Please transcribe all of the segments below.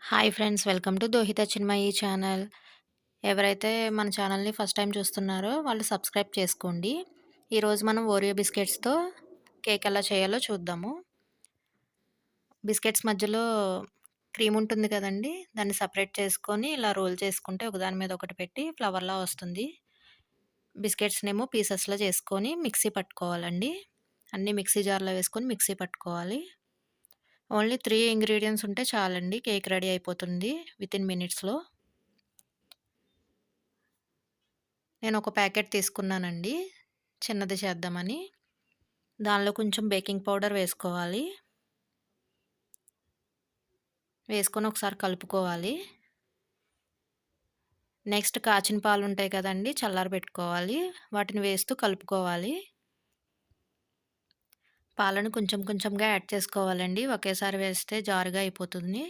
Hi friends, welcome to Dohitha Chinmayi channel. ఎవరైతే మన ఛానల్‌ని ఫస్ట్ టైమ్ చూస్తున్నారో వాళ్ళు సబ్స్క్రైబ్ చేసుకోండి. ఈరోజు మనం ఓరియో బిస్కెట్స్‌తో కేక్ ఎలా చేయాలో చూద్దాము. బిస్కెట్స్ మధ్యలో క్రీమ్ ఉంటుంది కదండీ! దాన్ని సెపరేట్ చేసుకొని ఇలా రోల్ చేసుకుంటే ఒకదాని మీద ఒకటి పెట్టి ఫ్లవర్‌లా వస్తుంది. బిస్కెట్స్‌నేమో పీసెస్‌లో చేసుకొని మిక్సీ పట్టుకోవాలండి. అన్నీ మిక్సీ జార్‌లో వేసుకొని మిక్సీ పట్టుకోవాలి. ఓన్లీ 3 ఇంగ్రీడియెంట్స్ ఉంటే చాలండి. కేక్ రెడీ అయిపోతుంది వితిన్ మినిట్స్‌లో. నేనొక ప్యాకెట్ తీసుకున్నానండి, చిన్నది చేద్దామని. దానిలో కొంచెం బేకింగ్ పౌడర్ వేసుకోవాలి. వేసుకొని ఒకసారి కలుపుకోవాలి. నెక్స్ట్ కాచిన పాలుంటాయి కదండీ! చల్లారబెట్టుకోవాలి. వాటిని వేస్తూ కలుపుకోవాలి. పాలను కొంచెం కొంచెంగా యాడ్ చేసుకోవాలండి. ఒకేసారి వేస్తే జారుగా అయిపోతుంది.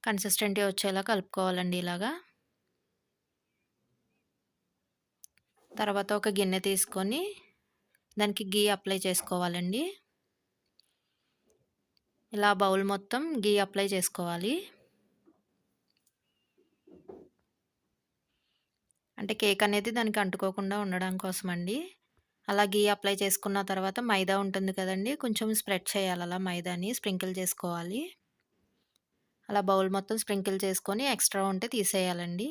కన్సిస్టెంటీ వచ్చేలా కలుపుకోవాలండి ఇలాగా. తర్వాత ఒక గిన్నె తీసుకొని దానికి ఘీ అప్లై చేసుకోవాలండి. ఇలా బౌల్ మొత్తం ఘీ అప్లై చేసుకోవాలి. అంటే కేక్ అనేది దానికి అంటుకోకుండా ఉండడం కోసమండి. అలా ఘీ అప్లై చేసుకున్న తర్వాత మైదా ఉంటుంది కదండీ! కొంచెం స్ప్రెడ్ చేయాలి అలా మైదాని స్ప్రింకిల్ చేసుకోవాలి. అలా బౌల్ మొత్తం స్ప్రింకిల్ చేసుకొని ఎక్స్‌ట్రా ఉంటే తీసేయాలండి.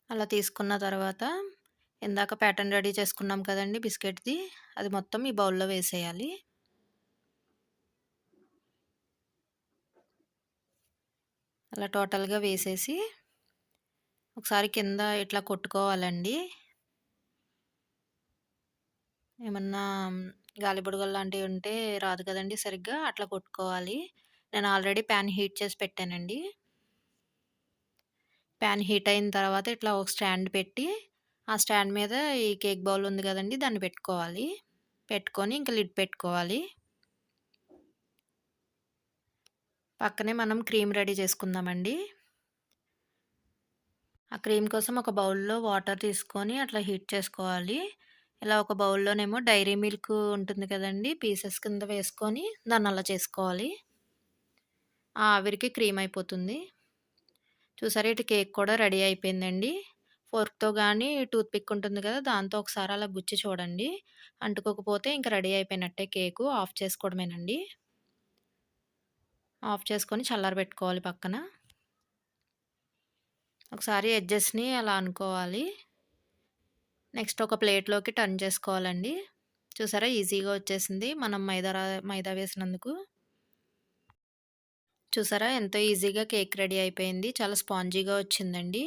అలా తీసుకున్న తర్వాత ఇందాక ప్యాటర్న్ రెడీ చేసుకున్నాం కదండీ బిస్కెట్‌ది, అది మొత్తం ఈ బౌల్‌లో వేసేయాలి. అలా టోటల్‌గా వేసేసి ఒకసారి కింద ఇట్లా కొట్టుకోవాలండి. ఏమన్నా గాలిబుడగలు లాంటివి ఉంటే రాదు కదండీ సరిగ్గా, అట్లా కొట్టుకోవాలి. నేను ఆల్రెడీ ప్యాన్ హీట్ చేసి పెట్టానండి. ప్యాన్ హీట్ అయిన తర్వాత ఇట్లా ఒక స్టాండ్ పెట్టి, ఆ స్టాండ్ మీద ఈ కేక్ బౌల్ ఉంది కదండీ! దాన్ని పెట్టుకోవాలి. పెట్టుకొని ఇంక లిడ్ పెట్టుకోవాలి. పక్కనే మనం క్రీమ్ రెడీ చేసుకుందామండి. ఆ క్రీమ్ కోసం ఒక బౌల్‌లో వాటర్ తీసుకొని అట్లా హీట్ చేసుకోవాలి. ఇలా ఒక బౌల్‌లోనేమో డైరీ మిల్క్ ఉంటుంది కదండీ! పీసెస్ కింద వేసుకొని దాన్నలా చేసుకోవాలి. ఆ ఆవిరికి క్రీమ్ అయిపోతుంది. చూసారా, ఇటు కేక్ కూడా రెడీ అయిపోయిందండి. ఫోర్క్‌తో గానీ, టూత్ పిక్ ఉంటుంది కదా! దాంతో ఒకసారి అలా గుచ్చి చూడండి. అంటుకోకపోతే ఇంక రెడీ అయిపోయినట్టే కేకు. ఆఫ్ చేసుకోవడమేనండి. ఆఫ్ చేసుకొని చల్లారబెట్టుకోవాలి పక్కన. ఒకసారి ఎడ్జెస్‌ని అలా అనుకోవాలి. నెక్స్ట్ ఒక ప్లేట్‌లోకి టర్న్ చేసుకోవాలండి. చూసారా, ఈజీగా వచ్చేసింది మనం మైదా వేసినందుకు. చూసారా, ఎంతో ఈజీగా కేక్ రెడీ అయిపోయింది. చాలా స్పాంజీగా వచ్చిందండి.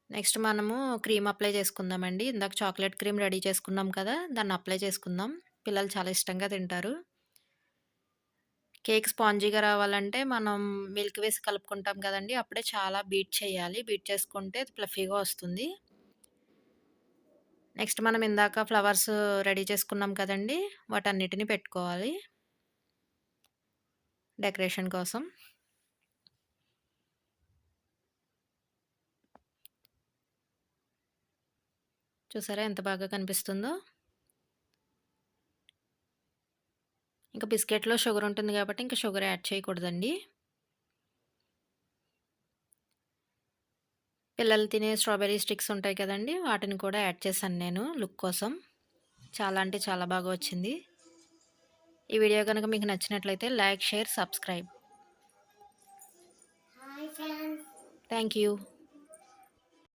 నెక్స్ట్ మనము క్రీమ్ అప్లై చేసుకుందామండి. ఇందాక చాక్లేట్ క్రీమ్ రెడీ చేసుకున్నాం కదా! దాన్ని అప్లై చేసుకుందాం. పిల్లలు చాలా ఇష్టంగా తింటారు. కేక్ స్పాంజీగా రావాలంటే మనం మిల్క్ వేసి కలుపుకుంటాం కదండీ! అప్పుడే చాలా బీట్ చేయాలి. బీట్ చేసుకుంటే ఫ్లఫీగా వస్తుంది. నెక్స్ట్ మనం ఇందాక ఫ్లవర్స్ రెడీ చేసుకున్నాం కదండీ! వాటన్నిటిని పెట్టుకోవాలి డెకరేషన్ కోసం. చూసారా ఎంత బాగా కనిపిస్తుందో? ఇంకా బిస్కెట్‌లో షుగర్ ఉంటుంది కాబట్టి ఇంక షుగర్ యాడ్ చేయకూడదండి. పిల్లలు తినే స్ట్రాబెర్రీ స్టిక్స్ ఉంటాయి కదండీ! వాటిని కూడా యాడ్ చేశాను నేను లుక్ కోసం. చాలా అంటే చాలా బాగా వచ్చింది. ఈ వీడియో గనుక మీకు నచ్చినట్లయితే like, share, subscribe. Thank you.